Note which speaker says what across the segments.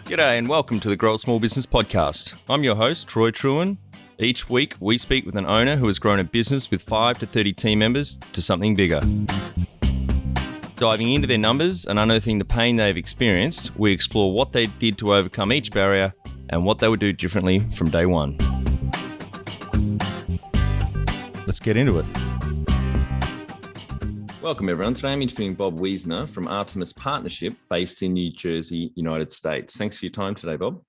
Speaker 1: G'day and welcome to the Grow a Small Business Podcast. I'm your host, Troy Truen. Each week, we speak with an owner who has grown a business with 5 to 30 team members to something bigger. Diving into their numbers and unearthing the pain they've experienced, we explore what they did to overcome each barrier and what they would do differently from day one. Let's get into it. Welcome, everyone. Today I'm interviewing Bob Wiesner from Artemis Partnership, based in New Jersey, United States. Thanks for your time today, Bob.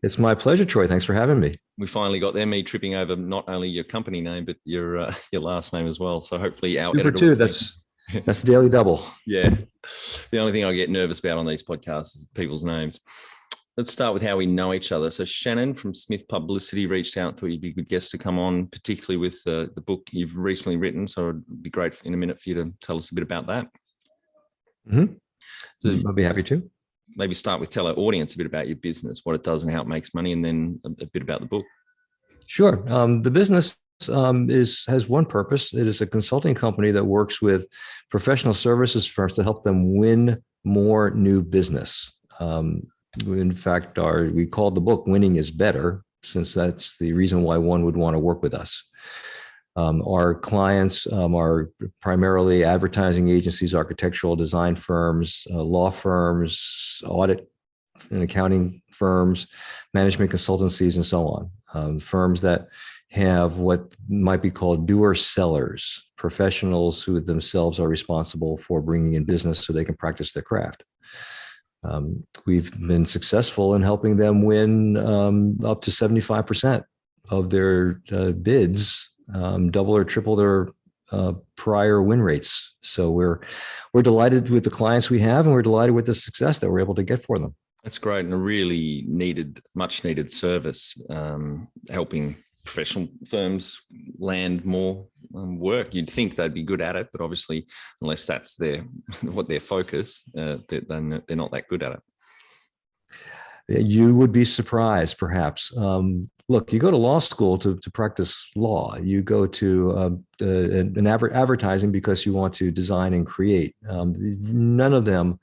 Speaker 2: It's my pleasure, Troy. Thanks for having me.
Speaker 1: We finally got there, me tripping over not only your company name, but your last name as well. So hopefully our
Speaker 2: Super too. That's daily double.
Speaker 1: Yeah. The only thing I get nervous about on these podcasts is people's names. Let's start with how we know each other. So Shannon from Smith Publicity reached out and thought you'd be a good guest to come on, particularly with the book you've recently written. So it'd be great in a minute for you to tell us a bit about that.
Speaker 2: Mm-hmm. So I'll be happy to.
Speaker 1: Maybe start with tell our audience a bit about your business, what it does and how it makes money, and then a bit about the book.
Speaker 2: Sure. The business has one purpose. It is a consulting company that works with professional services firms to help them win more new business. In fact, we called the book Winning is Better, since that's the reason why one would want to work with us. Our clients are primarily advertising agencies, architectural design firms, law firms, audit and accounting firms, management consultancies, and so on. Firms that have what might be called doer sellers, professionals who themselves are responsible for bringing in business so they can practice their craft. We've been successful in helping them win up to 75% of their bids, double or triple their prior win rates. So we're delighted with the clients we have, and we're delighted with the success that we're able to get for them.
Speaker 1: That's great, and a really much needed service, helping professional firms land more work. You'd think they'd be good at it, but obviously, unless that's their focus, they're not that good at it.
Speaker 2: You would be surprised, perhaps. Look, you go to law school to practice law. You go to advertising because you want to design and create. None of them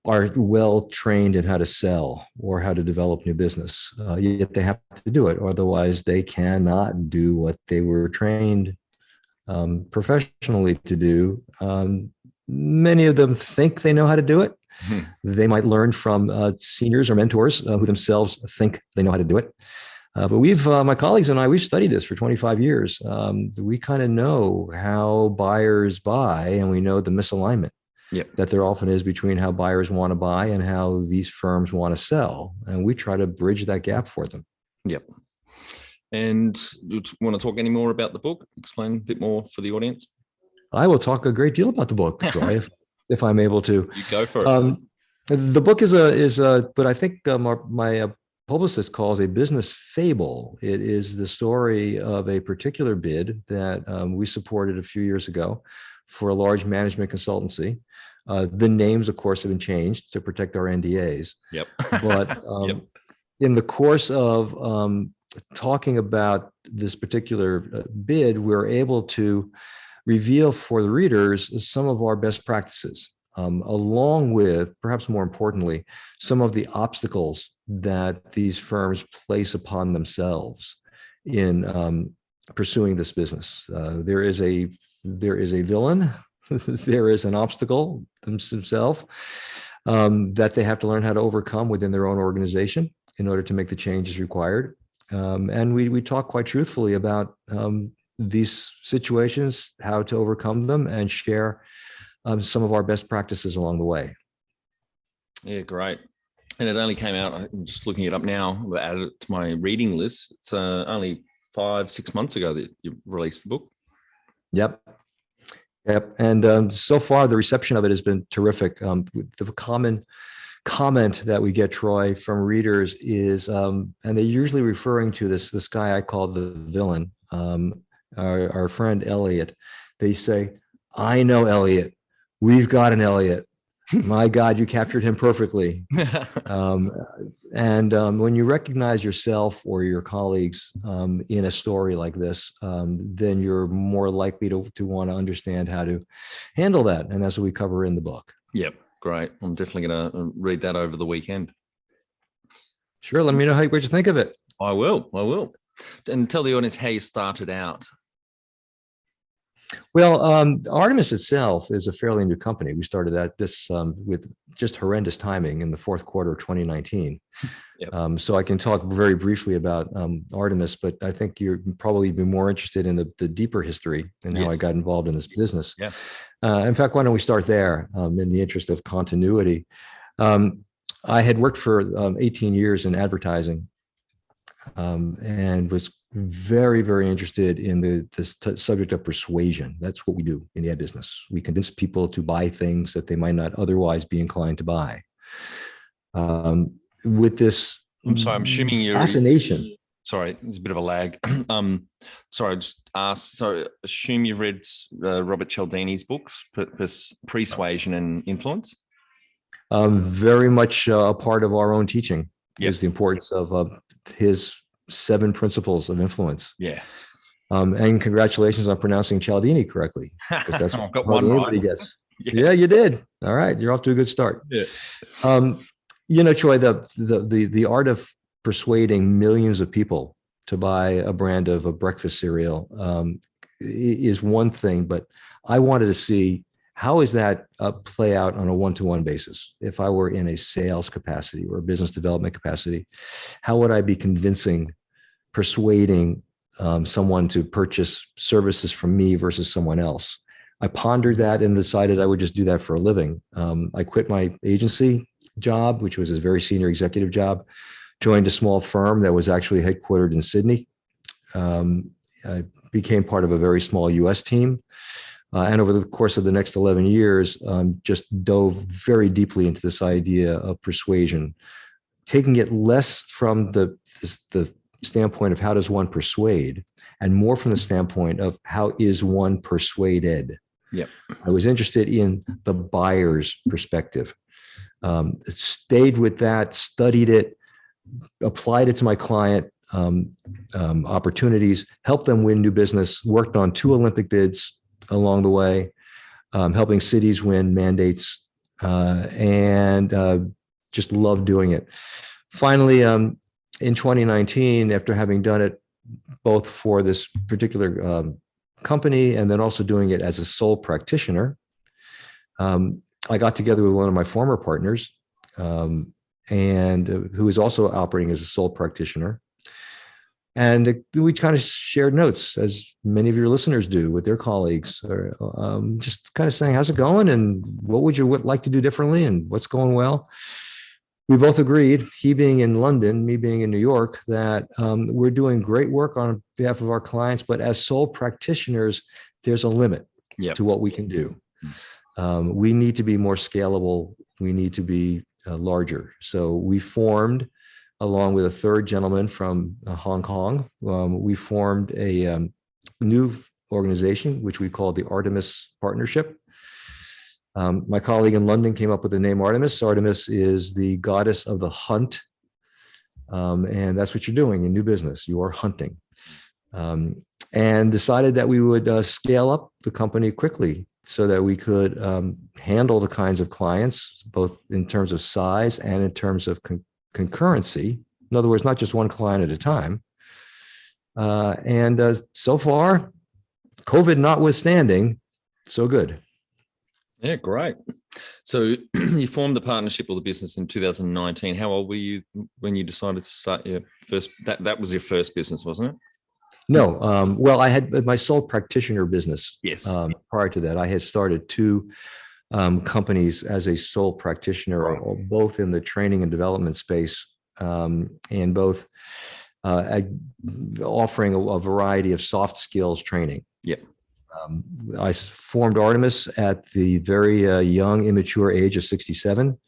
Speaker 2: are well trained in how to sell or how to develop new business. Yet they have to do it. Otherwise, they cannot do what they were trained professionally to do. Many of them think they know how to do it. They might learn from seniors or mentors who themselves think they know how to do it. But my colleagues and I, we've studied this for 25 years. We kind of know how buyers buy, and we know the misalignment that there often is between how buyers want to buy and how these firms want to sell. And we try to bridge that gap for them.
Speaker 1: Yep. And do you want to talk any more about the book? Explain a bit more for the audience.
Speaker 2: I will talk a great deal about the book, Troy, if I'm able to.
Speaker 1: You go for it.
Speaker 2: The book is but I think my publicist calls a business fable. It is the story of a particular bid that we supported a few years ago for a large management consultancy. The names, of course, have been changed to protect our NDAs.
Speaker 1: Yep.
Speaker 2: But in the course of talking about this particular bid, we're able to reveal for the readers some of our best practices, along with, perhaps more importantly, some of the obstacles that these firms place upon themselves in pursuing this business. There is a villain, there is an obstacle themselves that they have to learn how to overcome within their own organization in order to make the changes required. And we talk quite truthfully about these situations, how to overcome them, and share some of our best practices along the way.
Speaker 1: Yeah, great. And it only came out, I'm just looking it up now, I added it to my reading list. It's only 5-6 months ago that you released the book.
Speaker 2: Yep. And so far, the reception of it has been terrific. The common comment that we get, Troy, from readers is, and they're usually referring to this guy I call the villain, our friend Elliot. They say, "I know Elliot. We've got an Elliot. My God, you captured him perfectly." And when you recognize yourself or your colleagues in a story like this, then you're more likely to want to understand how to handle that. And that's what we cover in the book.
Speaker 1: Yep. Great. I'm definitely going to read that over the weekend.
Speaker 2: Sure. Let me know what you think of it.
Speaker 1: I will. I will. And tell the audience how you started out.
Speaker 2: Well, Artemis itself is a fairly new company. We started this with just horrendous timing in the fourth quarter of 2019.
Speaker 1: Yep.
Speaker 2: So I can talk very briefly about Artemis, but I think you're probably be more interested in the deeper history and how I got involved in this business.
Speaker 1: Yeah.
Speaker 2: In fact, why don't we start there in the interest of continuity? I had worked for 18 years in advertising and was very, very interested in the subject of persuasion. That's what we do in the ad business. We convince people to buy things that they might not otherwise be inclined to buy. With this
Speaker 1: I'm sorry, I'm assuming you're
Speaker 2: fascination.
Speaker 1: Sorry, there's a bit of a lag. Sorry, I just asked. So, assume you read Robert Cialdini's books, Persuasion and Influence.
Speaker 2: Very much a part of our own teaching is the
Speaker 1: Yep.
Speaker 2: importance of his 7 principles of influence.
Speaker 1: Yeah.
Speaker 2: And congratulations on pronouncing Cialdini correctly, because that's
Speaker 1: I've got
Speaker 2: what
Speaker 1: one
Speaker 2: anybody
Speaker 1: right.
Speaker 2: gets. Yeah, you did. All right, you're off to a good start.
Speaker 1: Yeah.
Speaker 2: Troy, the art of persuading millions of people to buy a brand of a breakfast cereal is one thing, but I wanted to see how is that play out on a one-to-one basis. If I were in a sales capacity or a business development capacity, how would I be persuading someone to purchase services from me versus someone else? I pondered that and decided I would just do that for a living. I quit my agency job, which was a very senior executive job, joined a small firm that was actually headquartered in Sydney. I became part of a very small US team. And over the course of the next 11 years, just dove very deeply into this idea of persuasion, taking it less from the standpoint of how does one persuade, and more from the standpoint of how is one persuaded.
Speaker 1: Yep.
Speaker 2: I was interested in the buyer's perspective. Stayed with that, studied it, applied it to my client opportunities, helped them win new business, worked on 2 Olympic bids along the way, helping cities win mandates, and just loved doing it. Finally, in 2019, after having done it both for this particular company and then also doing it as a sole practitioner, I got together with one of my former partners, and who was also operating as a sole practitioner. And we kind of shared notes, as many of your listeners do, with their colleagues, or just kind of saying, how's it going? And what would you like to do differently? And what's going well? We both agreed, he being in London, me being in New York, that we're doing great work on behalf of our clients, but as sole practitioners, there's a limit to what we can do. We need to be more scalable. We need to be larger. So we formed, along with a third gentleman from Hong Kong, we formed a new organization, which we called the Artemis Partnership. My colleague in London came up with the name Artemis. Artemis is the goddess of the hunt. And that's what you're doing in new business. You are hunting. And decided that we would scale up the company quickly so that we could handle the kinds of clients, both in terms of size and in terms of concurrency. In other words, not just one client at a time. And so far, COVID notwithstanding, so good.
Speaker 1: Yeah, great. So you formed the partnership or the business in 2019. How old were you when you decided to start your first? That was your first business, wasn't it?
Speaker 2: No. Well, I had my sole practitioner business.
Speaker 1: Yes.
Speaker 2: Prior to that, I had started 2 companies as a sole practitioner, both in the training and development space, and both offering a variety of soft skills training.
Speaker 1: Yep.
Speaker 2: I formed Artemis at the very young, immature age of 67.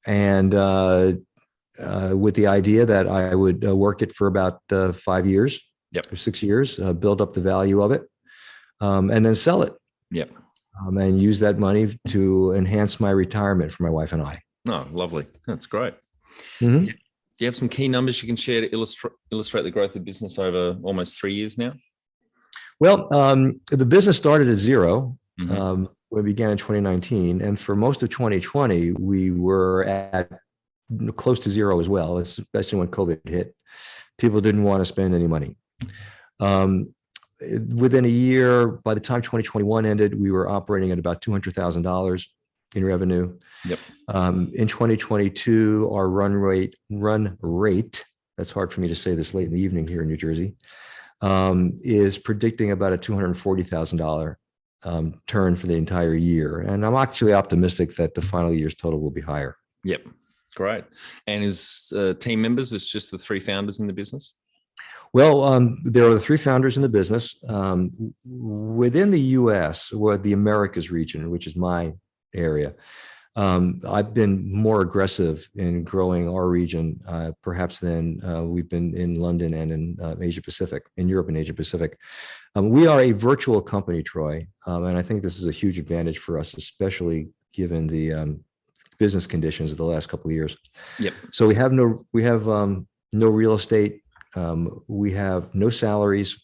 Speaker 2: And with the idea that I would work it for about 5 years or 6 years, build up the value of it, and then sell it.
Speaker 1: Yep.
Speaker 2: And use that money to enhance my retirement for my wife and I.
Speaker 1: Oh, lovely. That's great.
Speaker 2: Mm-hmm.
Speaker 1: Do you have some key numbers you can share to illustrate the growth of business over almost 3 years now?
Speaker 2: Well, the business started at 0
Speaker 1: Mm-hmm.
Speaker 2: when we began in 2019. And for most of 2020, we were at close to zero as well, especially when COVID hit. People didn't want to spend any money. Within a year, by the time 2021 ended, we were operating at about $200,000 in revenue.
Speaker 1: Yep.
Speaker 2: In 2022, our run rate, that's hard for me to say this late in the evening here in New Jersey, is predicting about a $240,000 turn for the entire year. And I'm actually optimistic that the final year's total will be higher.
Speaker 1: Yep. Great. And is team members, it's just the three founders in the business?
Speaker 2: Well, there are the three founders in the business. Within the US, or the Americas region, which is my area, I've been more aggressive in growing our region, perhaps than we've been in London and in Asia Pacific, in Europe and Asia Pacific. We are a virtual company, Troy, and I think this is a huge advantage for us, especially given the business conditions of the last couple of years.
Speaker 1: Yep.
Speaker 2: So we have no real estate. We have no salaries,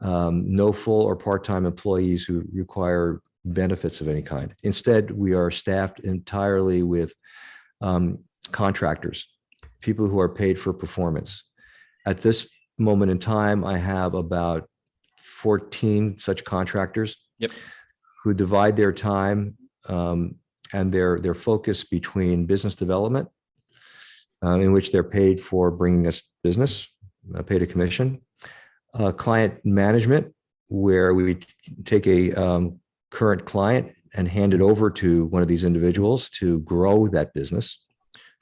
Speaker 2: no full or part-time employees who require benefits of any kind. Instead, we are staffed entirely with contractors, people who are paid for performance. At this moment in time, I have about 14 such contractors.
Speaker 1: Yep.
Speaker 2: Who divide their time and their focus between business development, in which they're paid for bringing us business, paid a commission, client management, where we take a current client and hand it over to one of these individuals to grow that business,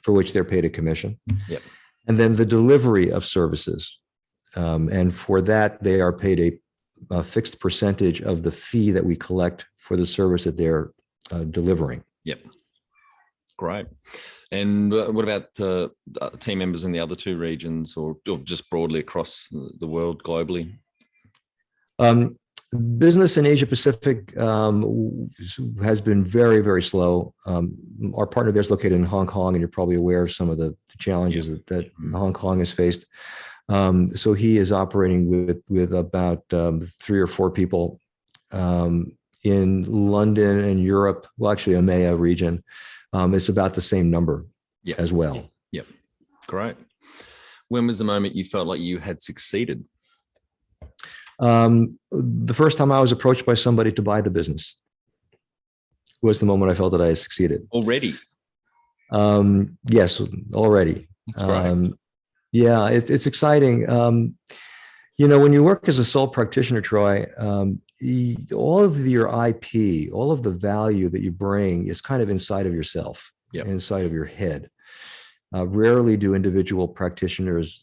Speaker 2: for which they're paid a commission.
Speaker 1: Yep.
Speaker 2: And then the delivery of services. And for that, they are paid a fixed percentage of the fee that we collect for the service that they're delivering.
Speaker 1: Yep. Great. And what about team members in the other two regions, or just broadly across the world, globally?
Speaker 2: Business in Asia Pacific has been very, very slow. Our partner there is located in Hong Kong, and you're probably aware of some of the challenges that Hong Kong has faced. So he is operating with about 3 or 4 people in London and Europe. Well, actually, EMEA region. It's about the same number as well.
Speaker 1: Yep. Great. When was the moment you felt like you had succeeded?
Speaker 2: The first time I was approached by somebody to buy the business was the moment I felt that I had succeeded.
Speaker 1: Already?
Speaker 2: Yes, already.
Speaker 1: That's great.
Speaker 2: Yeah, it's exciting. When you work as a sole practitioner, Troy, all of your IP, all of the value that you bring is kind of inside of yourself, inside of your head. Rarely do individual practitioners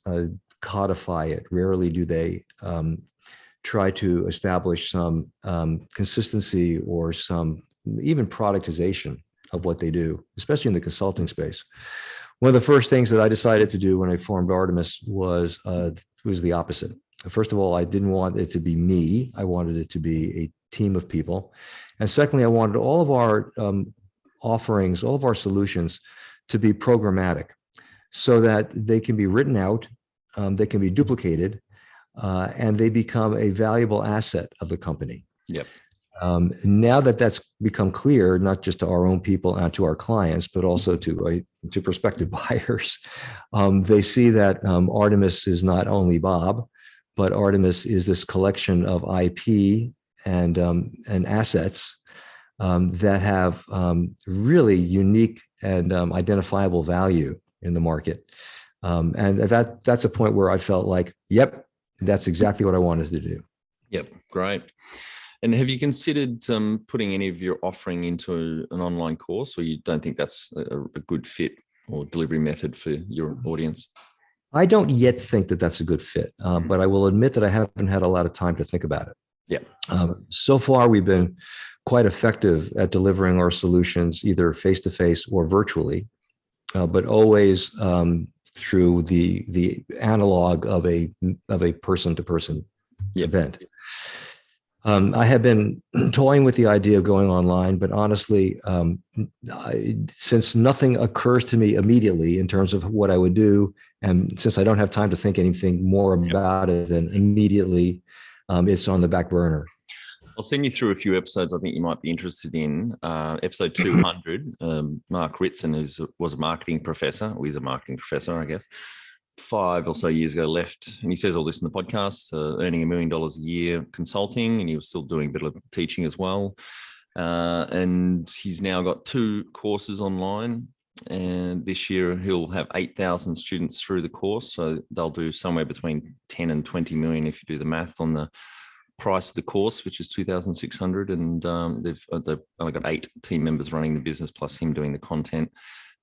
Speaker 2: codify it. Rarely do they try to establish some consistency or some even productization of what they do, especially in the consulting space. One of the first things that I decided to do when I formed Artemis was the opposite. First of all, I didn't want it to be me. I wanted it to be a team of people. And secondly, I wanted all of our offerings, all of our solutions to be programmatic so that they can be written out, they can be duplicated, and they become a valuable asset of the company.
Speaker 1: Yep.
Speaker 2: Now that that's become clear, not just to our own people and to our clients, but also to prospective buyers, they see that Artemis is not only Bob, but Artemis is this collection of IP and assets that have really unique and identifiable value in the market. And that's a point where I felt like, yep, that's exactly what I wanted to do.
Speaker 1: Yep, great. And have you considered putting any of your offering into an online course, or you don't think that's a good fit or delivery method for your audience?
Speaker 2: I don't yet think that that's a good fit, but I will admit that I haven't had a lot of time to think about it.
Speaker 1: Yeah.
Speaker 2: So far, we've been quite effective at delivering our solutions either face-to-face or virtually, but always through the analog of a person-to-person event. I have been toying with the idea of going online, but honestly, since nothing occurs to me immediately in terms of what I would do, and since I don't have time to think anything more about it than immediately, it's on the back burner.
Speaker 1: I'll send you through a few episodes I think you might be interested in. Episode 200, Mark Ritson, was a marketing professor, or is a marketing professor, I guess, 5 or so years ago left. And he says all this in the podcast, earning $1 million a year consulting, and he was still doing a bit of teaching as well. And he's now got 2 courses online. And this year he'll have 8,000 students through the course. So they'll do somewhere between 10 and 20 million if you do the math on the price of the course, which is 2,600. And they've only got 8 team members running the business, plus him doing the content.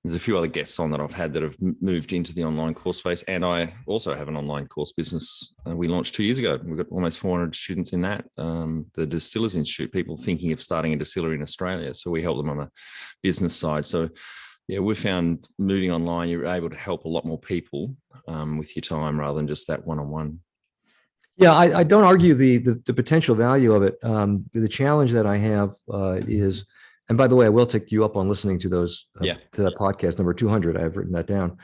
Speaker 1: There's a few other guests on that I've had that have moved into the online course space. And I also have an online course business. We launched 2 years ago. We've got almost 400 students in that. The Distillers Institute, people thinking of starting a distillery in Australia. So we help them on the business side. So yeah, we found moving online, you're able to help a lot more people with your time rather than just that one-on-one.
Speaker 2: Yeah, I don't argue the potential value of it. The challenge that I have is, and by the way, I will take you up on listening to those to that podcast number 200. I've written that down.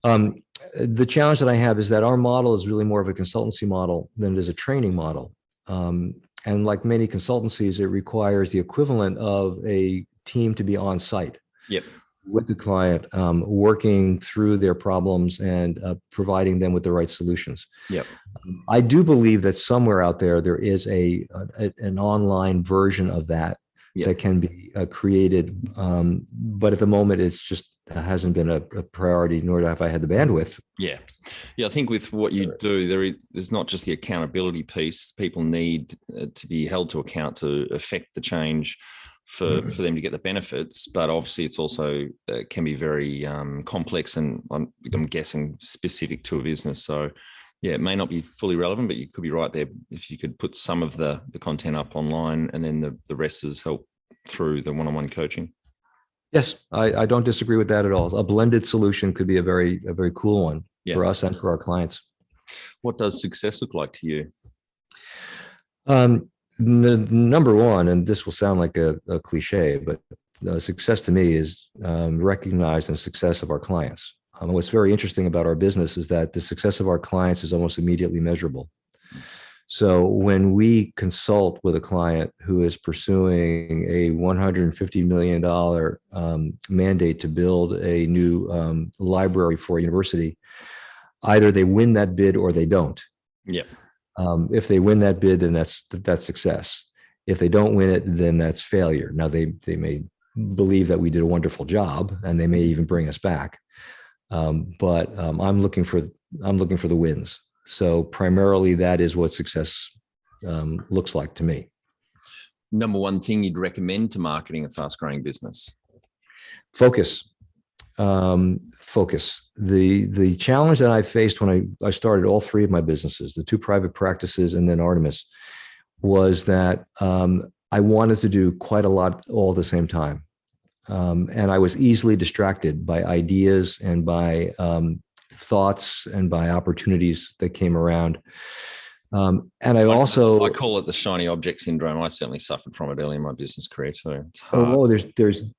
Speaker 2: The challenge that I have is that our model is really more of a consultancy model than it is a training model. And like many consultancies, it requires the equivalent of a team to be on site.
Speaker 1: Yep.
Speaker 2: With the client, working through their problems and providing them with the right solutions.
Speaker 1: Yep.
Speaker 2: I do believe that somewhere out there is an online version of that that can be created, but at the moment it's just hasn't been a priority, nor have I had the bandwidth.
Speaker 1: Yeah, I think with what you do, there's not just the accountability piece. People need to be held to account to affect the change for them to get the benefits, but obviously it's also can be very complex and I'm guessing specific to a business. So yeah, it may not be fully relevant, but you could be right there if you could put some of the content up online and then the rest is help through the one-on-one coaching.
Speaker 2: Yes, I don't disagree with that at all. A blended solution could be a very cool one for us and for our clients.
Speaker 1: What does success look like to you?
Speaker 2: The number one, and this will sound like a cliche, but success to me is recognizing the success of our clients. What's very interesting about our business is that the success of our clients is almost immediately measurable. So when we consult with a client who is pursuing a $150 million mandate to build a new library for a university, either they win that bid or they don't.
Speaker 1: Yeah.
Speaker 2: If they win that bid, then that's success. If they don't win it, then that's failure. Now they may believe that we did a wonderful job, and they may even bring us back. But I'm looking for the wins. So primarily, that is what success looks like to me.
Speaker 1: Number one thing you'd recommend to marketing a fast-growing business?
Speaker 2: Focus. Focus. The challenge that I faced when I started all 3 of my businesses, the 2 private practices and then Artemis, was that I wanted to do quite a lot all at the same time. And I was easily distracted by ideas and by thoughts and by opportunities that came around. And I call
Speaker 1: it the shiny object syndrome. I certainly suffered from it early in my business career too. It's
Speaker 2: hard.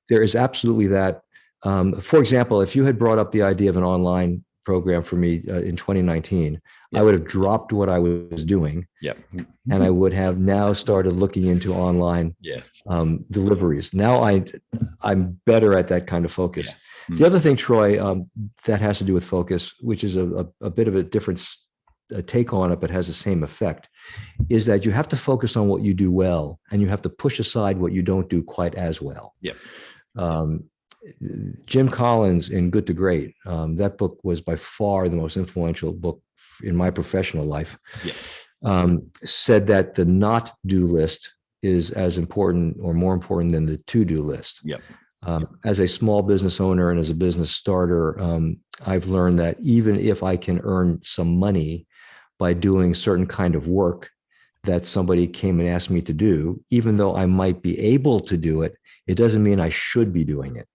Speaker 2: There is absolutely that. For example, if you had brought up the idea of an online program for me in 2019, I would have dropped what I was doing. And I would have now started looking into online deliveries. Now I'm better at that kind of focus. The other thing, Troy, that has to do with focus, which is a bit of a different take on it, but has the same effect, is that you have to focus on what you do well, and you have to push aside what you don't do quite as well. Jim Collins in Good to Great, that book was by far the most influential book in my professional life, said that the not do list is as important or more important than the to-do list. As a small business owner and as a business starter, I've learned that even if I can earn some money by doing certain kind of work that somebody came and asked me to do, even though I might be able to do it, it doesn't mean I should be doing it.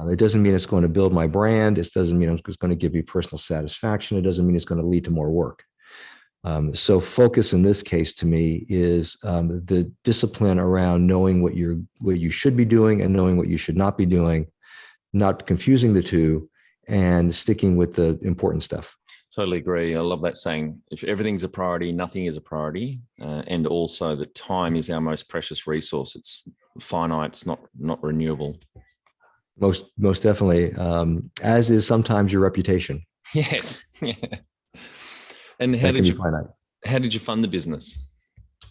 Speaker 2: It doesn't mean it's going to build my brand. It doesn't mean it's going to give me personal satisfaction. It doesn't mean it's going to lead to more work. So focus in this case to me is the discipline around knowing what you should be doing and knowing what you should not be doing, not confusing the two, and sticking with the important stuff.
Speaker 1: Totally agree. I love that saying. If everything's a priority, nothing is a priority. And also that time is our most precious resource. It's finite. It's not renewable.
Speaker 2: Most definitely. As is sometimes your reputation.
Speaker 1: Yes. Yeah. And
Speaker 2: That can be finite.
Speaker 1: how did you fund the business?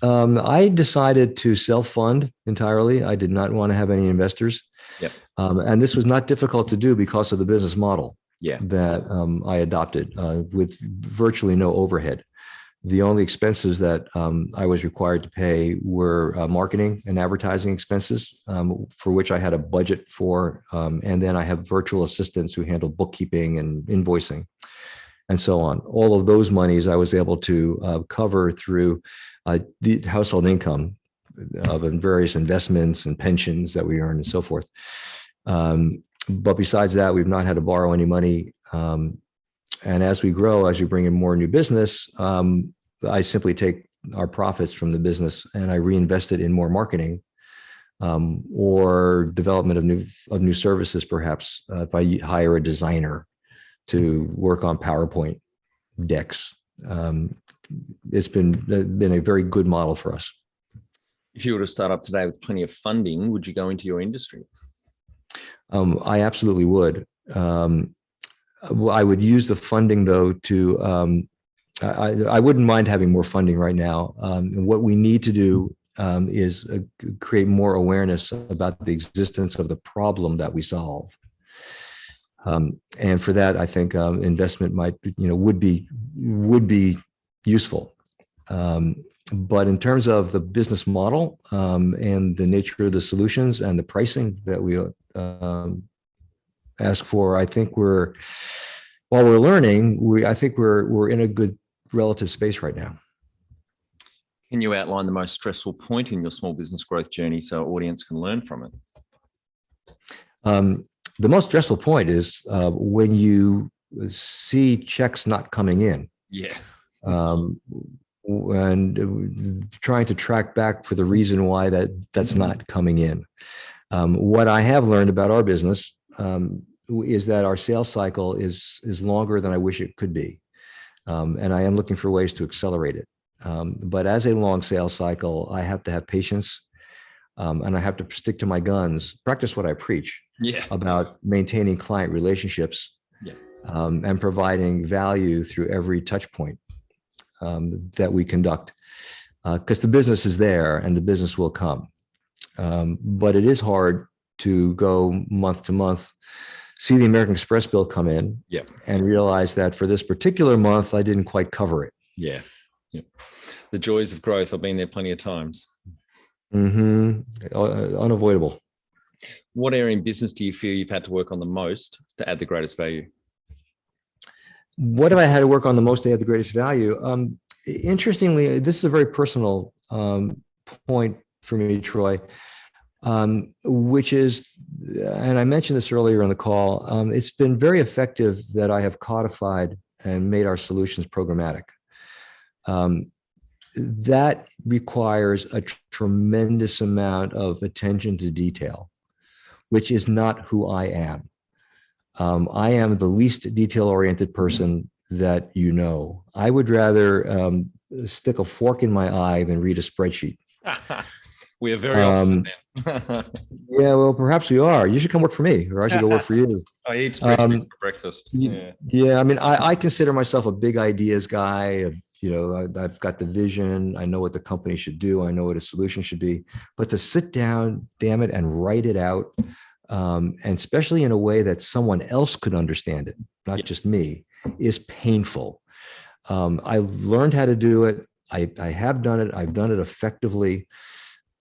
Speaker 2: I decided to self-fund entirely. I did not want to have any investors.
Speaker 1: Yep.
Speaker 2: And this was not difficult to do because of the business model
Speaker 1: Yeah.
Speaker 2: that I adopted with virtually no overhead. The only expenses that I was required to pay were marketing and advertising expenses, for which I had a budget for. And then I have virtual assistants who handle bookkeeping and invoicing and so on. All of those monies I was able to cover through the household income of various investments and pensions that we earn and so forth. But besides that, we've not had to borrow any money. And as we grow, as we bring in more new business, I simply take our profits from the business and I reinvest it in more marketing or development of new services. Perhaps if I hire a designer to work on PowerPoint decks, it's been a very good model for us.
Speaker 1: If you were to start up today with plenty of funding, would you go into your industry?
Speaker 2: I absolutely would. I would use the funding, though, to I wouldn't mind having more funding right now. What we need to do is create more awareness about the existence of the problem that we solve. And for that, I think investment would be useful. But in terms of the business model and the nature of the solutions and the pricing that we ask for, I think while we're learning, I think we're in a good relative space right now.
Speaker 1: Can you outline the most stressful point in your small business growth journey so our audience can learn from it?
Speaker 2: The most stressful point is when you see checks not coming in.
Speaker 1: Yeah.
Speaker 2: And trying to track back for the reason why that's not coming in. What I have learned about our business is that our sales cycle is longer than I wish it could be. And I am looking for ways to accelerate it. But as a long sales cycle, I have to have patience and I have to stick to my guns, practice what I preach about maintaining client relationships and providing value through every touch point that we conduct, because the business is there and the business will come. But it is hard to go month to month, see the American Express bill come in and realize that for this particular month, I didn't quite cover it. Yeah.
Speaker 1: The joys of growth. I've been there plenty of times.
Speaker 2: Unavoidable.
Speaker 1: What area in business do you feel you've had to work on the most to add the greatest value?
Speaker 2: What have I had to work on the most to add the greatest value? Interestingly, this is a very personal point for me, Troy, which is, and I mentioned this earlier in the call, it's been very effective that I have codified and made our solutions programmatic. That requires a tremendous amount of attention to detail, which is not who I am. I am the least detail-oriented person that you know. I would rather stick a fork in my eye than read a spreadsheet.
Speaker 1: We are very opposite then.
Speaker 2: Yeah, well, perhaps we are. You should come work for me, or I should go work for you.
Speaker 1: I eat spreadsheets for breakfast.
Speaker 2: Yeah, I mean, I consider myself a big ideas guy. I've got the vision. I know what the company should do. I know what a solution should be. But to sit down, damn it, and write it out, and especially in a way that someone else could understand it, not just me, is painful. I learned how to do it. I have done it. I've done it effectively.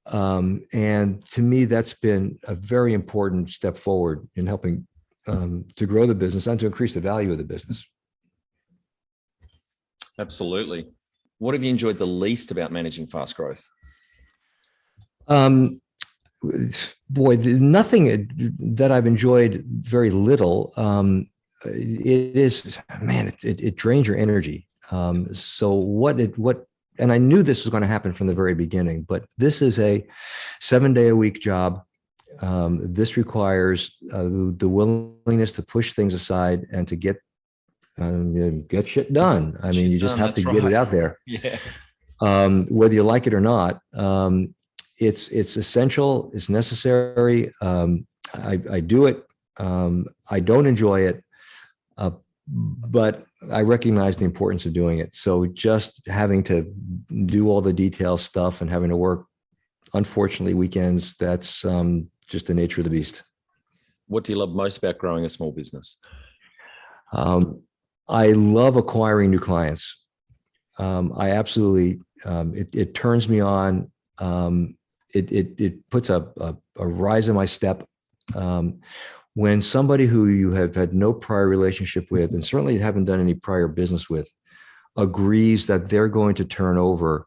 Speaker 2: And to me, that's been a very important step forward in helping to grow the business and to increase the value of the business.
Speaker 1: Absolutely. What have you enjoyed the least about managing fast growth?
Speaker 2: Nothing that I've enjoyed very little. It drains your energy. And I knew this was going to happen from the very beginning, but this is a 7-day-a-week job. This requires the willingness to push things aside and to get get shit done. I mean, you just have to get it out there.
Speaker 1: Yeah.
Speaker 2: Whether you like it or not. It's essential. It's necessary. I do it. I don't enjoy it, but I recognize the importance of doing it. So just having to do all the detail stuff and having to work, unfortunately, weekends, that's just the nature of the beast.
Speaker 1: What do you love most about growing a small business?
Speaker 2: I love acquiring new clients. I absolutely, it turns me on. It puts a rise in my step. When somebody who you have had no prior relationship with, and certainly haven't done any prior business with, agrees that they're going to turn over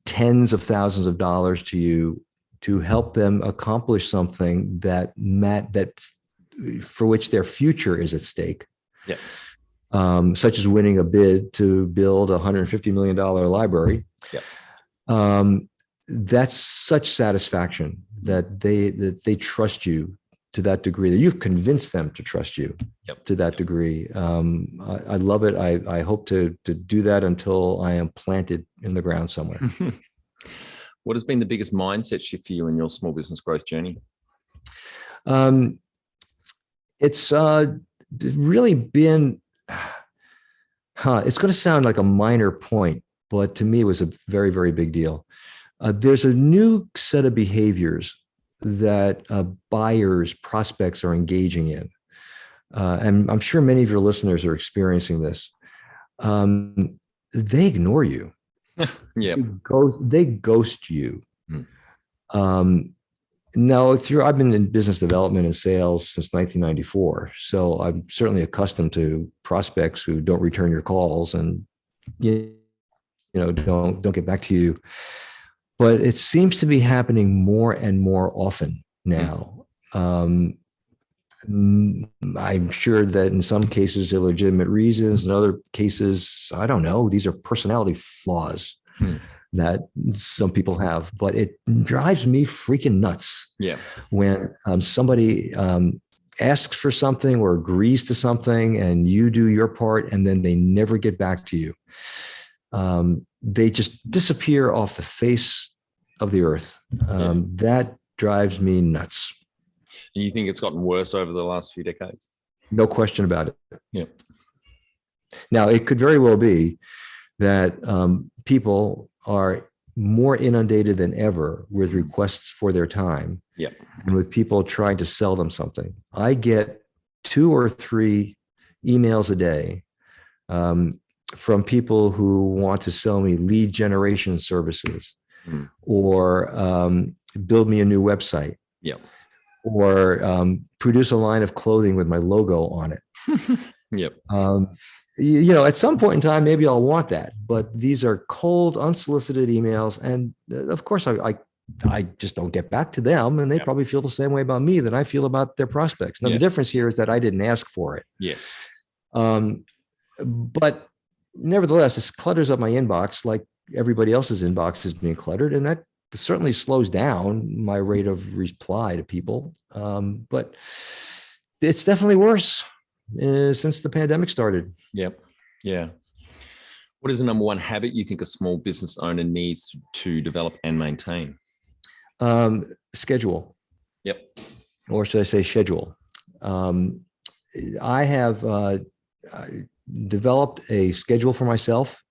Speaker 2: tens of thousands of dollars to you to help them accomplish something that for which their future is at stake.
Speaker 1: Yeah.
Speaker 2: Such as winning a bid to build a $150 million library.
Speaker 1: Yeah.
Speaker 2: That's such satisfaction that they trust you to that degree, that you've convinced them to trust you.
Speaker 1: Yep.
Speaker 2: To that degree. I love it. I hope to do that until I am planted in the ground somewhere.
Speaker 1: What has been the biggest mindset shift for you in your small business growth journey?
Speaker 2: It's really been, it's going to sound like a minor point, but to me, it was a very, very big deal. There's a new set of behaviors that buyers, prospects are engaging in. And I'm sure many of your listeners are experiencing this. They ignore you.
Speaker 1: Yeah.
Speaker 2: They ghost you.
Speaker 1: Hmm.
Speaker 2: Now, I've been in business development and sales since 1994. So I'm certainly accustomed to prospects who don't return your calls and, don't get back to you. But it seems to be happening more and more often now. I'm sure that in some cases they're legitimate reasons. In other cases, I don't know. These are personality flaws that some people have. But it drives me freaking nuts.
Speaker 1: Yeah. When
Speaker 2: somebody asks for something or agrees to something, and you do your part, and then they never get back to you. They just disappear off the face of the earth. That drives me nuts.
Speaker 1: And you think it's gotten worse over the last few decades?
Speaker 2: No question about it.
Speaker 1: Yeah.
Speaker 2: Now, it could very well be that people are more inundated than ever with requests for their time.
Speaker 1: Yeah.
Speaker 2: And with people trying to sell them something. I get 2 or 3 emails a day from people who want to sell me lead generation services or build me a new website.
Speaker 1: Yeah.
Speaker 2: Or produce a line of clothing with my logo on it.
Speaker 1: Yep.
Speaker 2: At some point in time, maybe I'll want that. But these are cold, unsolicited emails. And of course, I just don't get back to them. And they probably feel the same way about me that I feel about their prospects. Now, the difference here is that I didn't ask for it.
Speaker 1: Yes.
Speaker 2: But nevertheless, this clutters up my inbox like everybody else's inbox is being cluttered. And that certainly slows down my rate of reply to people. But it's definitely worse since the pandemic started.
Speaker 1: Yep. Yeah. What is the number one habit you think a small business owner needs to develop and maintain?
Speaker 2: Schedule.
Speaker 1: Yep.
Speaker 2: Or should I say schedule? I have developed a schedule for myself.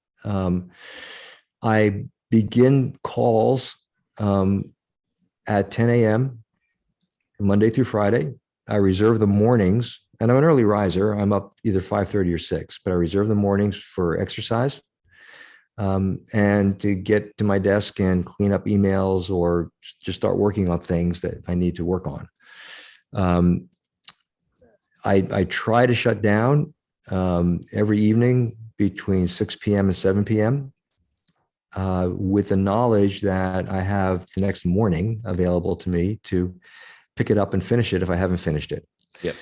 Speaker 2: I begin calls at 10 a.m. Monday through Friday. I reserve the mornings, and I'm an early riser. I'm up either 5:30 or 6, but I reserve the mornings for exercise and to get to my desk and clean up emails or just start working on things that I need to work on. I try to shut down every evening between 6 p.m. and 7 p.m. With the knowledge that I have the next morning available to me to pick it up and finish it if I haven't finished it.
Speaker 1: Yep.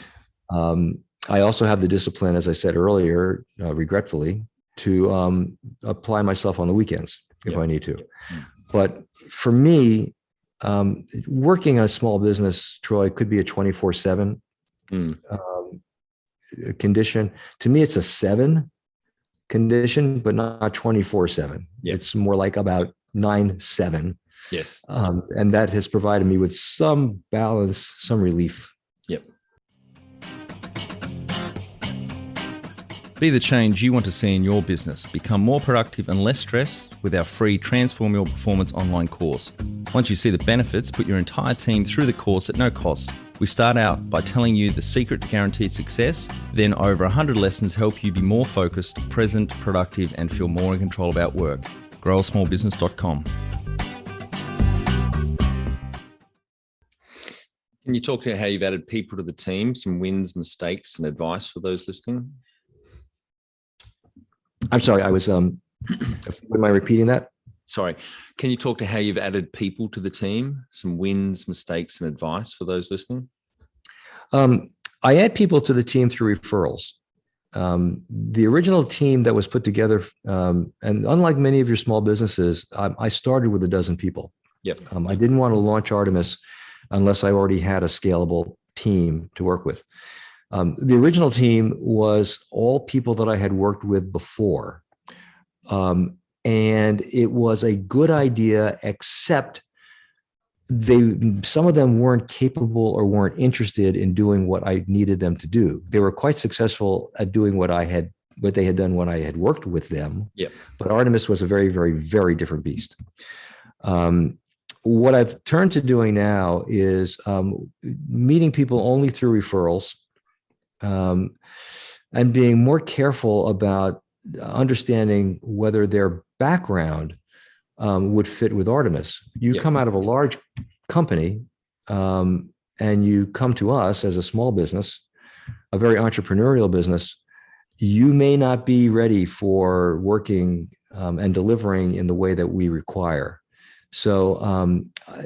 Speaker 2: I also have the discipline, as I said earlier, regretfully, to apply myself on the weekends if I need to. Yep. But for me, working a small business, Troy, could be a 24/7. condition. To me, it's a 7 condition, but not 24/7.
Speaker 1: Yep.
Speaker 2: It's more like about 9/7.
Speaker 1: Yes.
Speaker 2: And that has provided me with some balance, some relief.
Speaker 1: Yep.
Speaker 3: Be the change you want to see in your business. Become more productive and less stressed with our free Transform Your Performance online course. Once you see the benefits, put your entire team through the course at no cost. We start out by telling you the secret to guaranteed success. Then over 100 lessons help you be more focused, present, productive, and feel more in control about work. growasmallbusiness.com.
Speaker 1: Can you talk to how you've added people to the team, some wins, mistakes, and advice for those listening?
Speaker 2: I'm sorry, I was, am I repeating that?
Speaker 1: Sorry. Can you talk to how you've added people to the team, some wins, mistakes, and advice for those listening?
Speaker 2: I add people to the team through referrals. The original team that was put together, and unlike many of your small businesses, I started with a dozen people.
Speaker 1: Yep.
Speaker 2: I didn't want to launch Artemis unless I already had a scalable team to work with. The original team was all people that I had worked with before. And it was a good idea, except some of them weren't capable or weren't interested in doing what I needed them to do. They were quite successful at doing what they had done when I had worked with them.
Speaker 1: Yep.
Speaker 2: But Artemis was a very, very, very different beast. What I've turned to doing now is meeting people only through referrals, and being more careful about understanding whether their background would fit with Artemis. You
Speaker 1: Yep.
Speaker 2: come out of a large company, and you come to us as a small business, a very entrepreneurial business. You may not be ready for working and delivering in the way that we require. So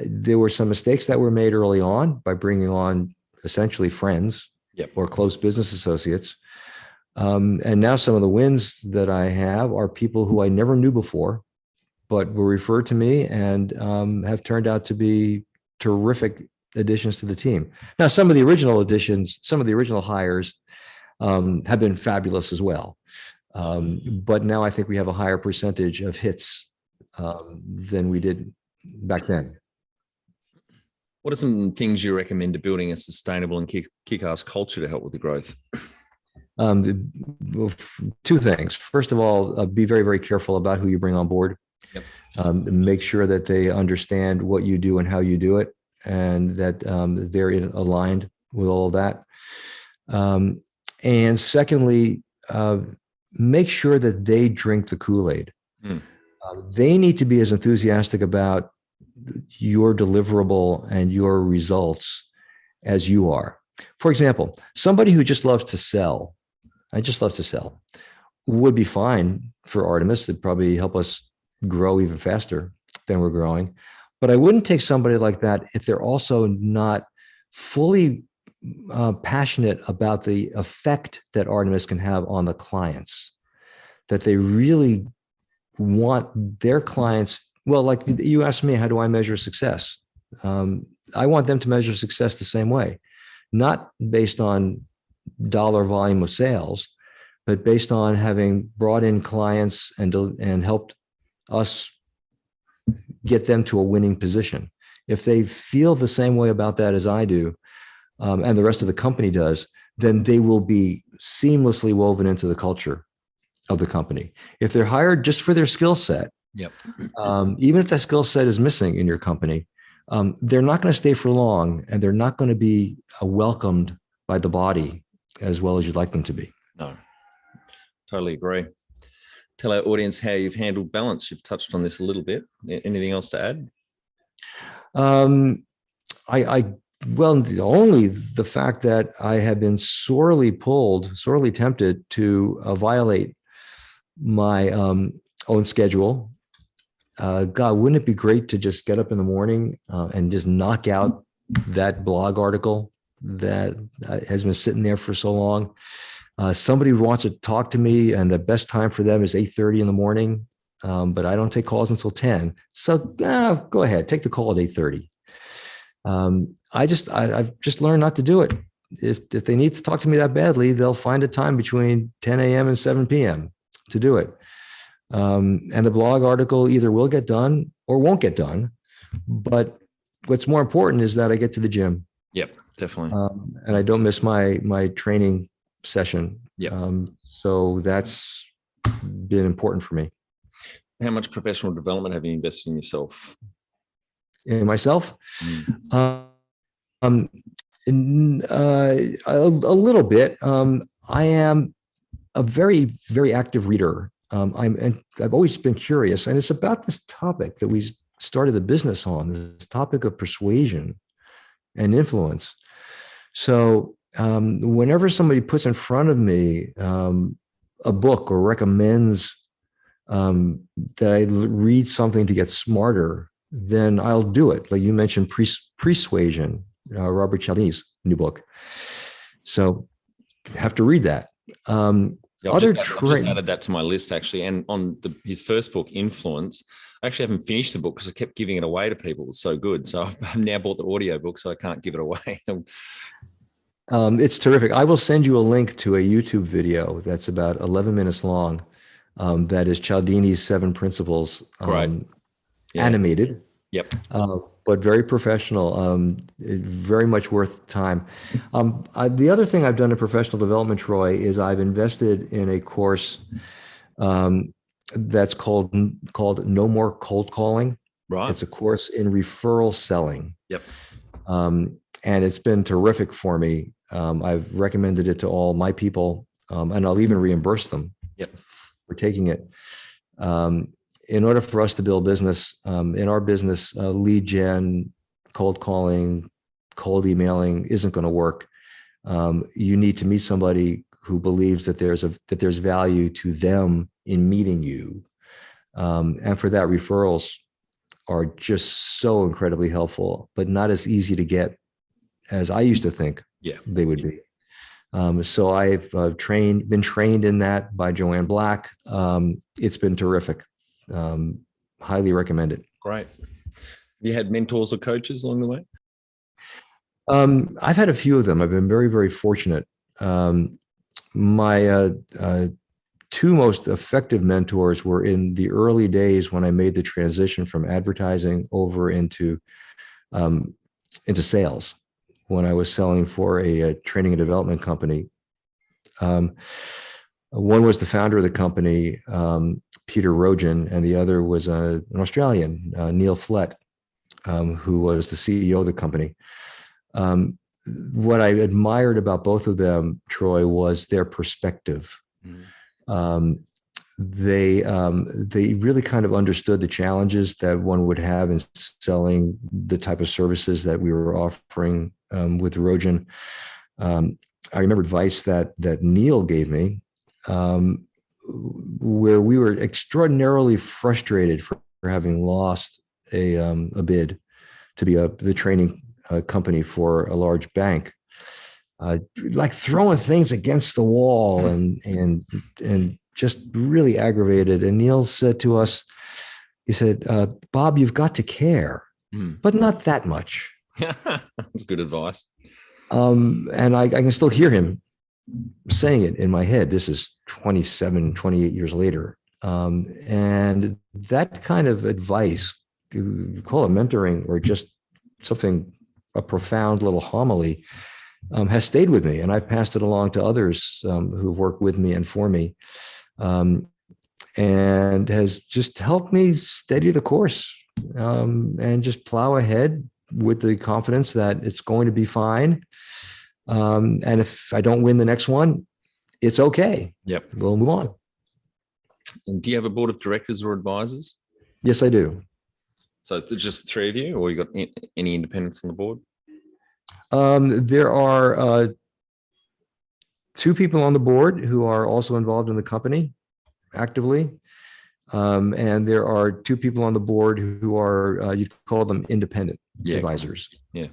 Speaker 2: there were some mistakes that were made early on by bringing on essentially friends.
Speaker 1: Yep.
Speaker 2: Or close business associates. And now some of the wins that I have are people who I never knew before, but were referred to me and have turned out to be terrific additions to the team. Now, some of the original additions, some of the original hires have been fabulous as well. But now I think we have a higher percentage of hits than we did back then.
Speaker 1: What are some things you recommend to building a sustainable and kick-ass culture to help with the growth?
Speaker 2: Two things. First of all, be very, very careful about who you bring on board.
Speaker 1: Yep.
Speaker 2: Make sure that they understand what you do and how you do it, and that they're aligned with all of that. And secondly, make sure that they drink the Kool-Aid. They need to be as enthusiastic about your deliverable and your results as you are. For example, somebody who just loves to sell, I just love to sell, would be fine for Artemis. It'd probably help us grow even faster than we're growing. But I wouldn't take somebody like that if they're also not fully passionate about the effect that Artemis can have on the clients, that they really want their clients. Well, like you asked me, how do I measure success? I want them to measure success the same way, not based on dollar volume of sales, but based on having brought in clients and helped us get them to a winning position. If they feel the same way about that as I do, and the rest of the company does, then they will be seamlessly woven into the culture of the company. If they're hired just for their skill set,
Speaker 1: Yep.
Speaker 2: Even if that skill set is missing in your company, they're not going to stay for long, and they're not going to be welcomed by the body as well as you'd like them to be.
Speaker 1: No, totally agree. Tell our audience how you've handled balance. You've touched on this a little bit. Anything else to add?
Speaker 2: Well, only the fact that I have been sorely tempted to violate my own schedule. God, wouldn't it be great to just get up in the morning and just knock out that blog article that has been sitting there for so long? Somebody wants to talk to me, and the best time for them is 8:30 in the morning, but I don't take calls until 10. So go ahead, take the call at 8:30. I've just learned not to do it. if they need to talk to me that badly, they'll find a time between 10 a.m. and 7 p.m. to do it. And the blog article either will get done or won't get done. But what's more important is that I get to the gym.
Speaker 1: Yep, definitely.
Speaker 2: And I don't miss my training session.
Speaker 1: Yep.
Speaker 2: So that's been important for me.
Speaker 1: How much professional development have you invested in yourself?
Speaker 2: In myself? A little bit. I am a very, very active reader. I've always been curious, and it's about this topic that we started the business on, this topic of persuasion and influence. So whenever somebody puts in front of me a book or recommends that I read something to get smarter, then I'll do it. Like you mentioned, Persuasion, Robert Cialdini's new book. So have to read that.
Speaker 1: I've just added that to my list, actually. And on his first book, Influence, I actually haven't finished the book because I kept giving it away to people. It's so good. So I've now bought the audio book, so I can't give it away.
Speaker 2: It's terrific. I will send you a link to a YouTube video that's about 11 minutes long. That is Cialdini's 7 Principles, animated.
Speaker 1: Yep.
Speaker 2: But very professional, very much worth time. The other thing I've done in professional development, Troy, is I've invested in a course that's called No More Cold Calling.
Speaker 1: Right.
Speaker 2: It's a course in referral selling.
Speaker 1: Yep.
Speaker 2: And it's been terrific for me. I've recommended it to all my people, and I'll even reimburse them for taking it. In order for us to build business, in our business, lead gen, cold calling, cold emailing isn't going to work. You need to meet somebody who believes that there's value to them in meeting you. And for that, referrals are just so incredibly helpful, but not as easy to get as I used to think they would be. So I've been trained in that by Joanne Black. It's been terrific. Highly recommend it.
Speaker 1: Great. Have you had mentors or coaches along the way?
Speaker 2: I've had a few of them. I've been very, very fortunate. My 2 most effective mentors were in the early days when I made the transition from advertising over into sales, when I was selling for a training and development company. One was the founder of the company, Peter Rogen, and the other was an Australian, Neil Flett, who was the CEO of the company. What I admired about both of them, Troy, was their perspective. They really kind of understood the challenges that one would have in selling the type of services that we were offering with Rogen. I remember advice that Neil gave me, where we were extraordinarily frustrated for having lost a bid to be the training company for a large bank, like throwing things against the wall and just really aggravated. And Neil said to us, he said, Bob, you've got to care, but not that much.
Speaker 1: That's good advice.
Speaker 2: And I can still hear him saying it in my head. This is 28 years later. And that kind of advice, you call it mentoring or just something, a profound little homily, has stayed with me. And I've passed it along to others who've worked with me and for me, and has just helped me steady the course and just plow ahead with the confidence that it's going to be fine. And if I don't win the next one, it's okay.
Speaker 1: Yep.
Speaker 2: We'll move on.
Speaker 1: And do you have a board of directors or advisors?
Speaker 2: Yes, I do.
Speaker 1: So it's just 3 of you, or you got any independents on the board?
Speaker 2: There are 2 people on the board who are also involved in the company actively. And there are 2 people on the board who are, you'd call them independent advisors.
Speaker 1: Yeah.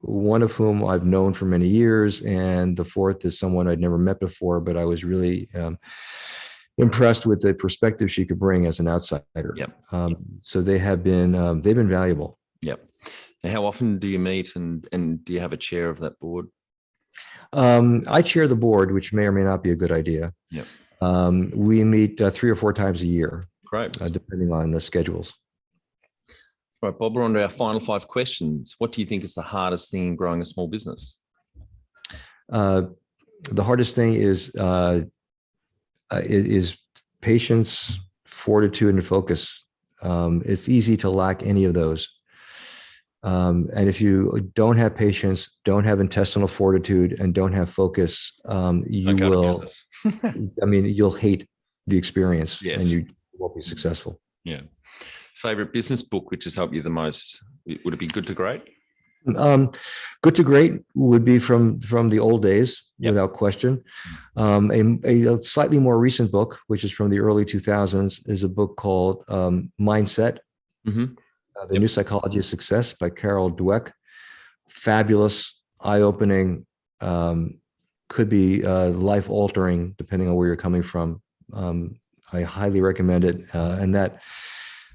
Speaker 2: One of whom I've known for many years, and the 4th is someone I'd never met before, but I was really impressed with the perspective she could bring as an outsider.
Speaker 1: Yep.
Speaker 2: So they've been valuable.
Speaker 1: Yep. How often do you meet, and do you have a chair of that board?
Speaker 2: I chair the board, which may or may not be a good idea.
Speaker 1: Yep.
Speaker 2: We meet 3 or 4 times a year,
Speaker 1: Great.
Speaker 2: depending on the schedules.
Speaker 1: All right, Bob, we're on to our final 5 questions. What do you think is the hardest thing in growing a small business?
Speaker 2: The hardest thing is patience, fortitude, and focus. It's easy to lack any of those. And if you don't have patience, don't have intestinal fortitude, and don't have focus, you will, you'll hate the experience.
Speaker 1: Yes.
Speaker 2: And you won't be successful.
Speaker 1: Yeah. Favorite business book, which has helped you the most? Would it be Good to Great?
Speaker 2: Good to Great would be from the old days, without question. A slightly more recent book, which is from the early 2000s, is a book called Mindset.
Speaker 1: Mm-hmm.
Speaker 2: The New Psychology of Success by Carol Dweck. Fabulous, eye-opening, could be life-altering, depending on where you're coming from. I highly recommend it. And that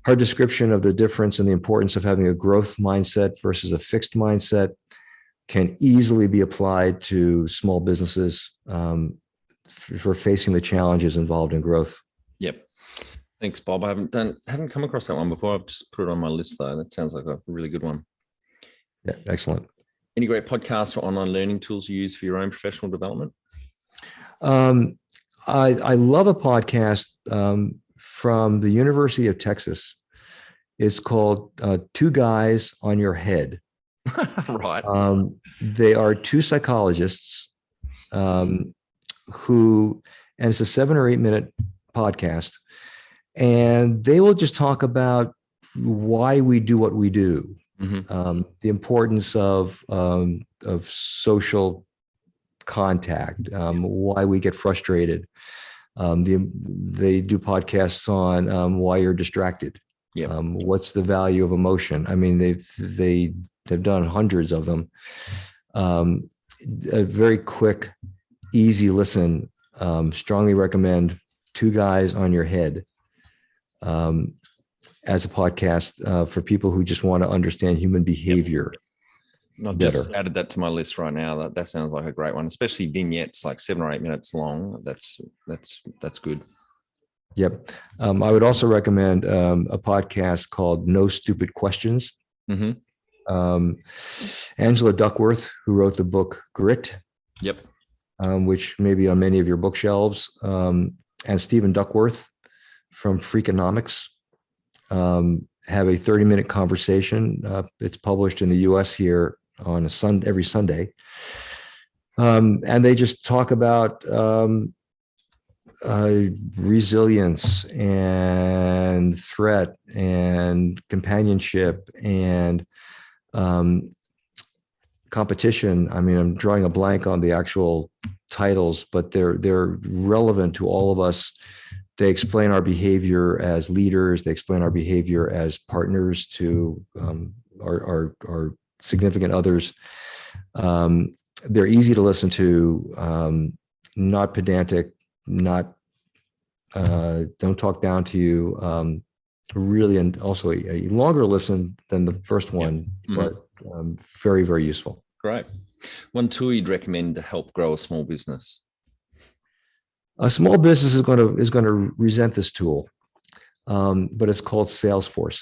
Speaker 2: her description of the difference and the importance of having a growth mindset versus a fixed mindset can easily be applied to small businesses for facing the challenges involved in growth.
Speaker 1: Yep. Thanks, Bob. I haven't come across that one before. I've just put it on my list, though. That sounds like a really good one.
Speaker 2: Yeah, excellent.
Speaker 1: Any great podcasts or online learning tools you use for your own professional development?
Speaker 2: I love a podcast from the University of Texas. It's called Two Guys on Your Head.
Speaker 1: Right.
Speaker 2: They are 2 psychologists who, and it's a 7 or 8 minute podcast, and they will just talk about why we do what we do, the importance of social contact, why we get frustrated. They do podcasts on why you're distracted.
Speaker 1: Yep.
Speaker 2: What's the value of emotion? I mean, they've done hundreds of them. A very quick, easy listen. Strongly recommend Two Guys on Your Head as a podcast for people who just want to understand human behavior.
Speaker 1: I've just added that to my list right now. That sounds like a great one, especially vignettes, like 7 or 8 minutes long. That's good.
Speaker 2: Yep. I would also recommend a podcast called No Stupid Questions.
Speaker 1: Mm-hmm.
Speaker 2: Angela Duckworth, who wrote the book Grit.
Speaker 1: Yep.
Speaker 2: Which may be on many of your bookshelves, and Stephen Duckworth from Freakonomics have a 30-minute conversation. It's published in the U.S. here on every Sunday, and they just talk about resilience and threat and companionship and competition. I mean, I'm drawing a blank on the actual titles, but they're relevant to all of us. They explain our behavior as leaders. They explain our behavior as partners to our significant others. They're easy to listen to, not pedantic, not don't talk down to you. Really, and also a longer listen than the first one, but very, very useful.
Speaker 1: Great. One tool you'd recommend to help grow a small business?
Speaker 2: A small business is going to resent this tool, but it's called Salesforce.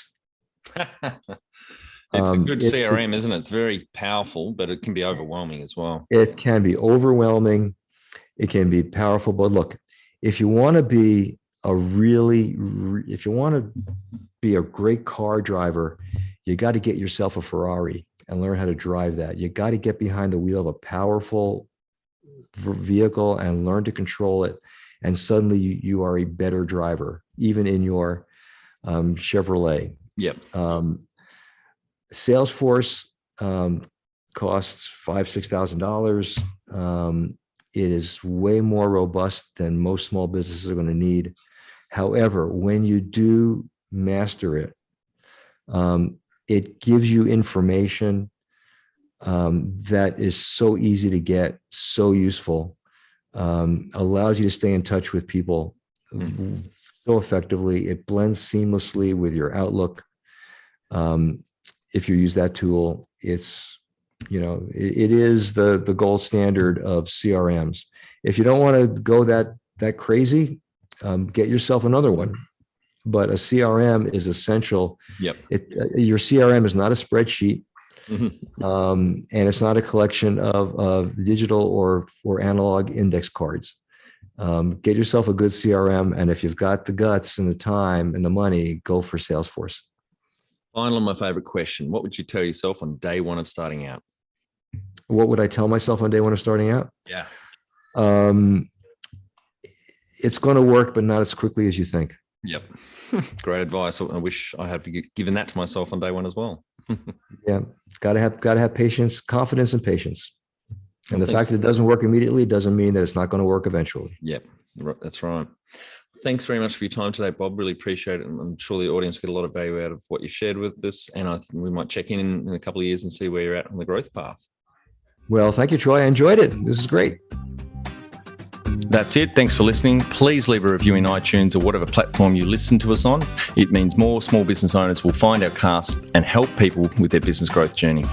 Speaker 1: It's a good CRM, isn't it? It's very powerful, but it can be overwhelming as well.
Speaker 2: It can be overwhelming. It can be powerful. But look, if you want to be if you want to be a great car driver, you got to get yourself a Ferrari and learn how to drive that. You got to get behind the wheel of a powerful vehicle and learn to control it. And suddenly you are a better driver, even in your Chevrolet.
Speaker 1: Yep.
Speaker 2: Salesforce costs $5,000-$6,000. It is way more robust than most small businesses are going to need. However, when you do master it, it gives you information that is so easy to get, so useful, allows you to stay in touch with people so effectively. It blends seamlessly with your Outlook. if you use that tool, it's, it is the gold standard of CRMs. If you don't want to go that crazy, get yourself another one. But a CRM is essential.
Speaker 1: Yep.
Speaker 2: Your CRM is not a spreadsheet,
Speaker 1: Mm-hmm.
Speaker 2: and it's not a collection of digital or analog index cards. Get yourself a good CRM, and if you've got the guts and the time and the money, go for Salesforce.
Speaker 1: Finally, my favorite question: what would you tell yourself on day one of starting out?
Speaker 2: What would I tell myself on day one of starting out?
Speaker 1: Yeah.
Speaker 2: It's going to work, but not as quickly as you think.
Speaker 1: Yep. Great advice. I wish I had given that to myself on day one as well.
Speaker 2: Yeah. Got to have patience, confidence and patience. And the fact that it doesn't work immediately doesn't mean that it's not going to work eventually.
Speaker 1: Yep. That's right. Thanks very much for your time today, Bob. Really appreciate it. I'm sure the audience get a lot of value out of what you shared with us. And I think we might check in a couple of years and see where you're at on the growth path.
Speaker 2: Well, thank you, Troy. I enjoyed it. This is great.
Speaker 3: That's it. Thanks for listening. Please leave a review in iTunes or whatever platform you listen to us on. It means more small business owners will find our cast and help people with their business growth journey.